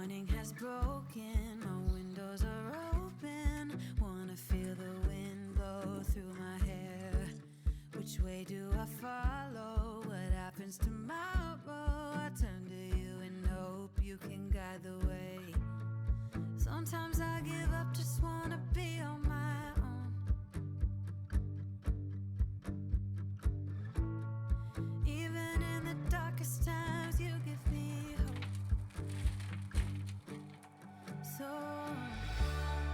morning has broken, my windows are open. Wanna feel the wind blow through my hair. Which way do I follow? What happens tomorrow? I turn to you and hope you can guide the way. Sometimes I give up, just wanna be on my own. Even in the darkest times, you give me hope. So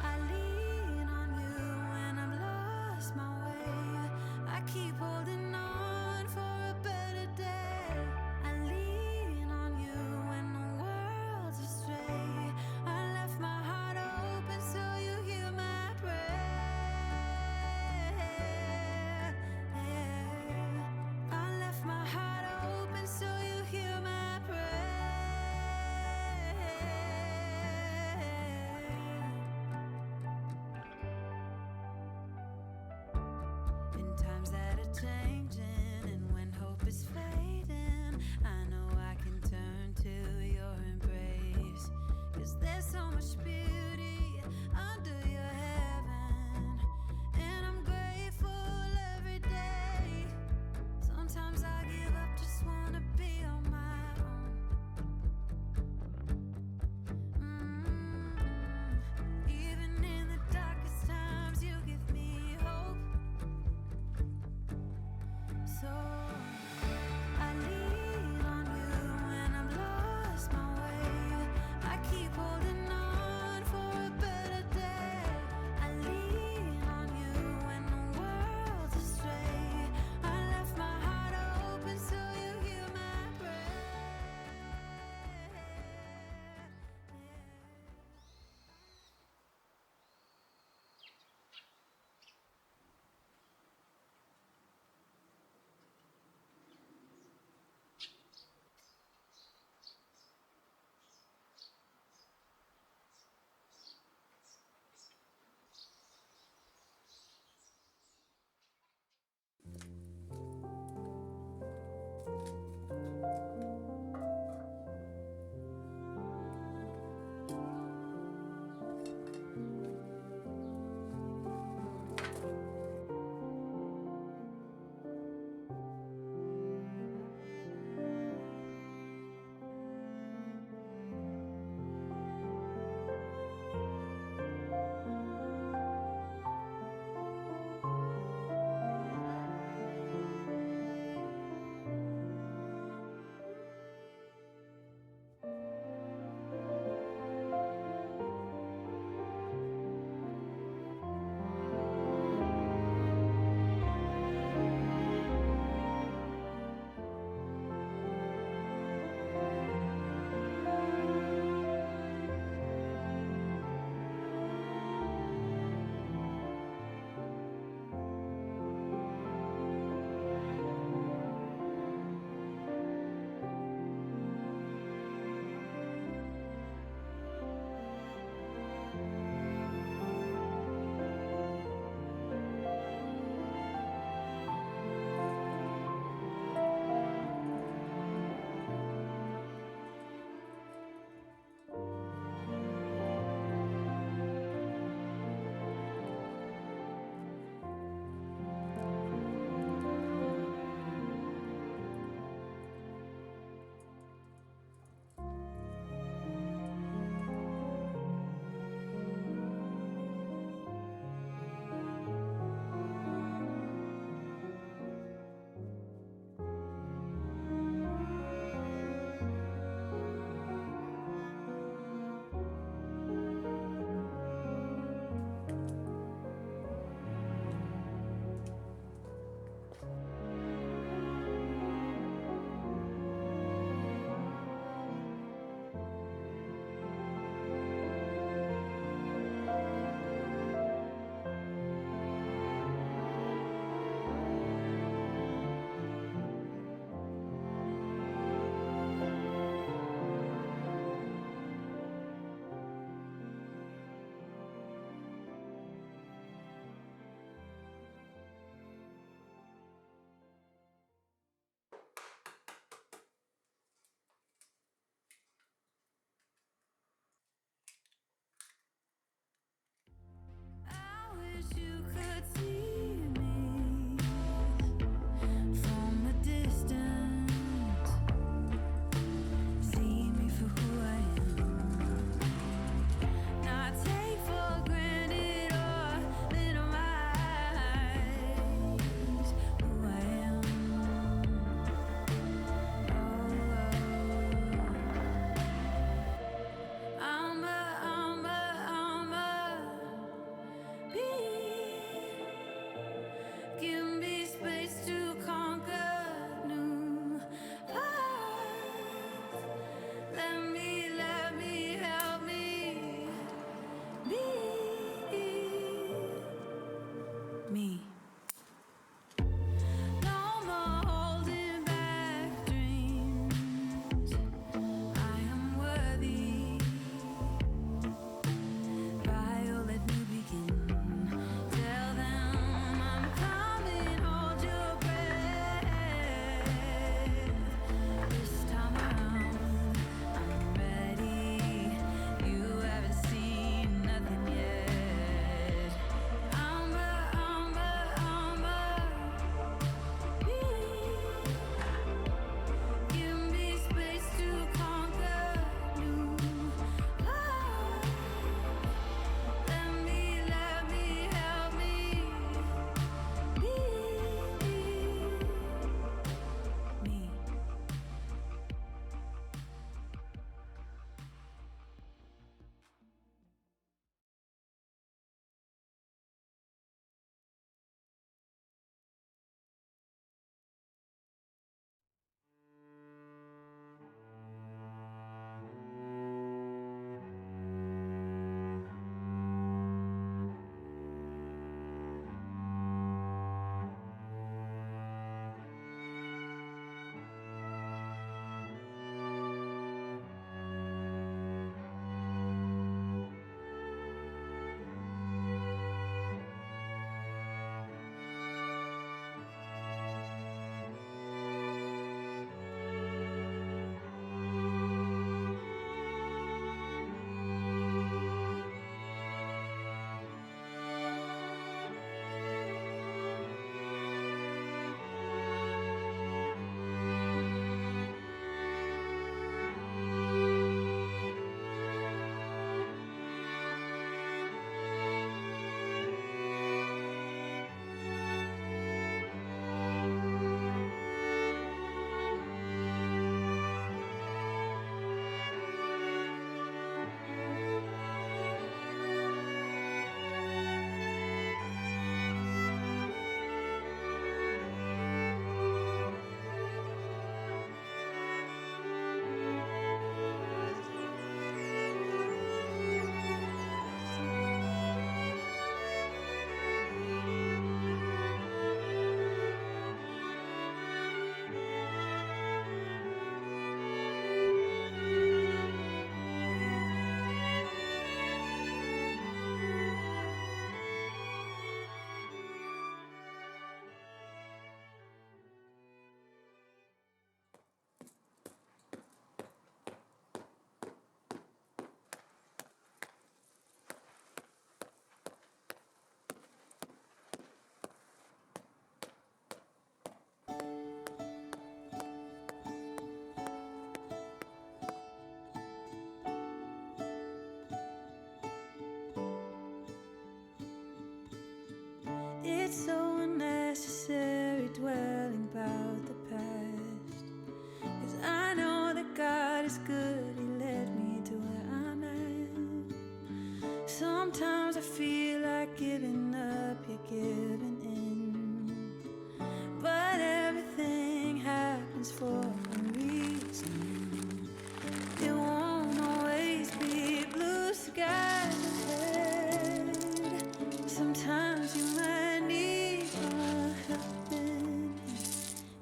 I lean on you when I've lost my way. I keep holding on for a better day. I lean on you when the world's astray. I left my heart open so you hear my prayer. I left my heart open so you hear my prayer. In times that are changing and when hope is fading, I know I can turn to your embrace. 'Cause there's so much beauty under your heaven, and I'm grateful every day. Sometimes I give up, just wanna be on my own. Even in the darkest times, you give me hope. So I lean on you when I've lost my way. I keep holding on for a better day. I lean on you when the world's astray. I left my heart open so you hear my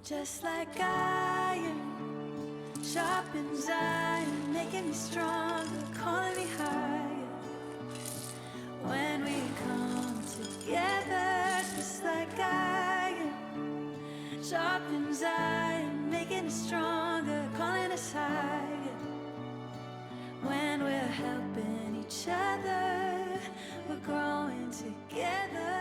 Just like iron, sharpens iron, making me stronger, calling me higher. When we come together, just like iron, sharpens iron, making us stronger, calling us higher. When we're helping each other, we're growing together.